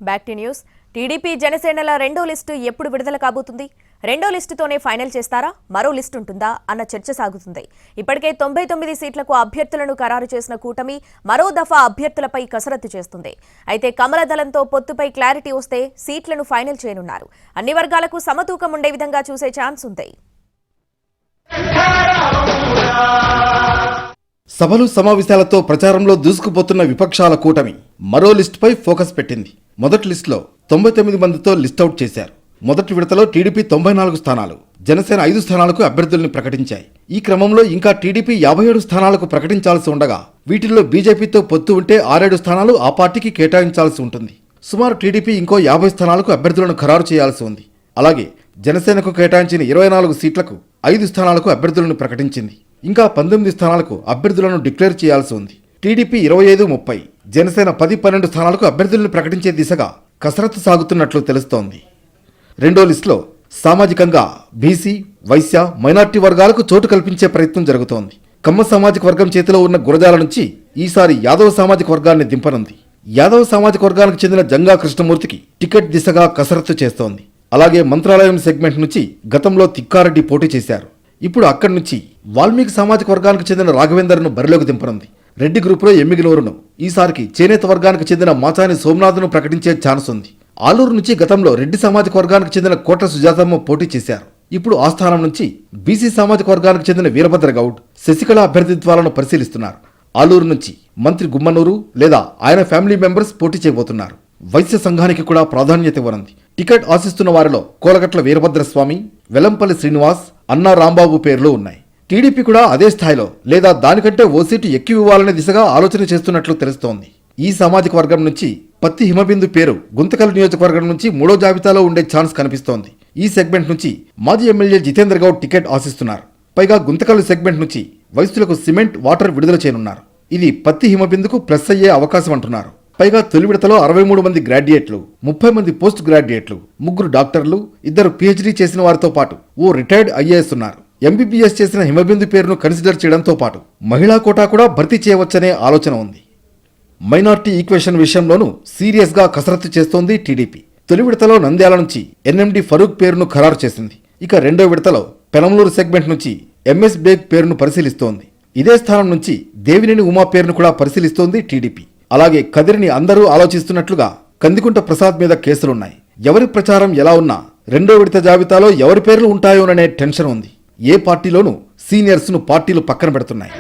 Back to news. TDP జనసేనల రెండో list ఎప్పుడు విడుదల కాబోతుంది? రెండో లిస్టుతోనే ఫైనల్ చేస్తారా? మరో లిస్టు ఉంటుందా అన్న చర్చ సాగుతుంది. ఇప్పటికే 99 సీట్లకు అభ్యర్థులను ఖరారు చేసిన కూటమి మరో దఫా అభ్యర్థులపై కసరత్తు చేస్తుంది. అయితే కమల దళంతో పొత్తుపై క్లారిటీ వస్తే సీట్లను ఫైనల్ చేయనున్నారు. అన్ని వర్గాలకు సమతూకం ఉండే విధంగా చూసే ఛాన్స్ ఉంది. సభలు సమావేశాలతో ప్రచారంలో దూసుకుపోతున్న విపక్షాల కూటమి మరో లిస్టుపై ఫోకస్ పెట్టింది. మొదటి లిస్టులో 99 మందితో లిస్టౌట్ చేశారు. మొదటి విడతలో టీడీపీ 94 స్థానాలు, జనసేన 5 స్థానాలకు అభ్యర్థుల్ని ప్రకటించాయి. ఈ క్రమంలో ఇంకా టీడీపీ 57 స్థానాలకు ప్రకటించాల్సి ఉండగా వీటిల్లో బీజేపీతో పొత్తు ఉంటే 6-7 స్థానాలు ఆ పార్టీకి కేటాయించాల్సి ఉంటుంది. సుమారు టీడీపీ ఇంకో 50 స్థానాలకు అభ్యర్థులను ఖరారు చేయాల్సి ఉంది. అలాగే జనసేనకు కేటాయించిన 24 సీట్లకు 5 స్థానాలకు అభ్యర్థులను ప్రకటించింది. ఇంకా 19 స్థానాలకు అభ్యర్థులను డిక్లేర్ చేయాల్సి ఉంది. టీడీపీ 25-30, జనసేన 10-12 స్థానాలకు అభ్యర్థులను ప్రకటించే దిశగా కసరత్తు సాగుతున్నట్లు తెలుస్తోంది. రెండో లిస్టులో సామాజికంగా బీసీ, వైశ్య, మైనార్టీ వర్గాలకు చోటు కల్పించే ప్రయత్నం జరుగుతోంది. కమ్మ సామాజిక వర్గం చేతిలో ఉన్న గురజాల నుంచి ఈసారి యాదవ సామాజిక వర్గాన్ని దింపనుంది. యాదవ సామాజిక వర్గానికి చెందిన జంగా కృష్ణమూర్తికి టికెట్ దిశగా కసరత్తు చేస్తోంది. అలాగే మంత్రాలయం సెగ్మెంట్ నుంచి గతంలో తిక్కారెడ్డి పోటీ చేశారు. ఇప్పుడు అక్కడి నుంచి వాల్మీకి సామాజిక వర్గానికి చెందిన రాఘవేందర్ను బరిలోకి దింపనుంది. రెడ్డి గ్రూపులో ఎమ్మిగినూరును, ఈసారికి చేనేత వర్గానికి చెందిన మాచాని సోమనాథ్ను ప్రకటించే ఛాన్స్ ఉంది. ఆలూరు నుంచి గతంలో రెడ్డి సామాజిక వర్గానికి చెందిన కోట సుజాతమ్మ పోటీ చేశారు. ఇప్పుడు ఆ స్థానం నుంచి బీసీ సామాజిక వర్గానికి చెందిన వీరభద్ర గౌడ్, శశికళ అభ్యర్థిత్వాలను పరిశీలిస్తున్నారు. ఆలూరు నుంచి మంత్రి గుమ్మనూరు లేదా ఆయన ఫ్యామిలీ మెంబర్స్ పోటీ చేయబోతున్నారు. వైశ్య సంఘానికి కూడా ప్రాధాన్యత ఇవ్వనుంది. టికెట్ ఆశిస్తున్న వారిలో కోలగట్ల వీరభద్రస్వామి, వెలంపల్లి శ్రీనివాస్, అన్నా రాంబాబు పేర్లు ఉన్నాయి. టీడీపీ కూడా అదే స్థాయిలో లేదా దానికంటే ఓ సీటు ఎక్కువ ఇవ్వాలనే దిశగా ఆలోచన చేస్తున్నట్లు తెలుస్తోంది. ఈ సామాజిక వర్గం నుంచి పత్తి హిమబిందు పేరు గుంతకల్ నియోజకవర్గం నుంచి 3వ జాబితాలో ఉండే ఛాన్స్ కనిపిస్తోంది. ఈ సెగ్మెంట్ నుంచి మాజీ ఎమ్మెల్యే జితేంద్ర గౌడ్ టికెట్ ఆశిస్తున్నారు. పైగా గుంతకల్ సెగ్మెంట్ నుంచి వైశ్యులకు సిమెంట్, వాటర్ విడుదల చేయనున్నారు. ఇది పత్తి హిమబిందుకు ప్లస్ అయ్యే అవకాశం అంటున్నారు. పైగా తొలి విడతలో 63 మంది గ్రాడ్యుయేట్లు, 30 మంది పోస్ట్ గ్రాడ్యుయేట్లు, 3 డాక్టర్లు, 2 PhD చేసిన వారితో పాటు ఓ రిటైర్డ్ IAS ఉన్నారు. MBBS చేసిన హిమబిందు పేరును కన్సిడర్ చేయడంతో పాటు మహిళా కోటా కూడా భర్తీ చేయవచ్చనే ఆలోచన ఉంది. మైనార్టీ ఈక్వేషన్ విషయంలోనూ సీరియస్గా కసరత్తు చేస్తోంది టీడీపీ. తొలి విడతలో నంద్యాల నుంచి NMD ఫరూక్ పేరును ఖరారు చేసింది. ఇక రెండో విడతలో పెనమలూరు సెగ్మెంట్ నుంచి MS బేగ్ పేరును పరిశీలిస్తోంది. ఇదే స్థానం నుంచి దేవినేని ఉమా పేరును కూడా పరిశీలిస్తోంది టీడీపీ. అలాగే కదిరిని అందరూ ఆలోచిస్తున్నట్లుగా కందికుంట ప్రసాద్ మీద కేసులున్నాయి. ఎవరి ప్రచారం ఎలా ఉన్నా రెండో విడత జాబితాలో ఎవరి పేర్లు ఉంటాయోననే టెన్షన్ ఉంది. ఏ పార్టీలోనూ సీనియర్స్ను పార్టీలు పక్కన పెడుతున్నాయి.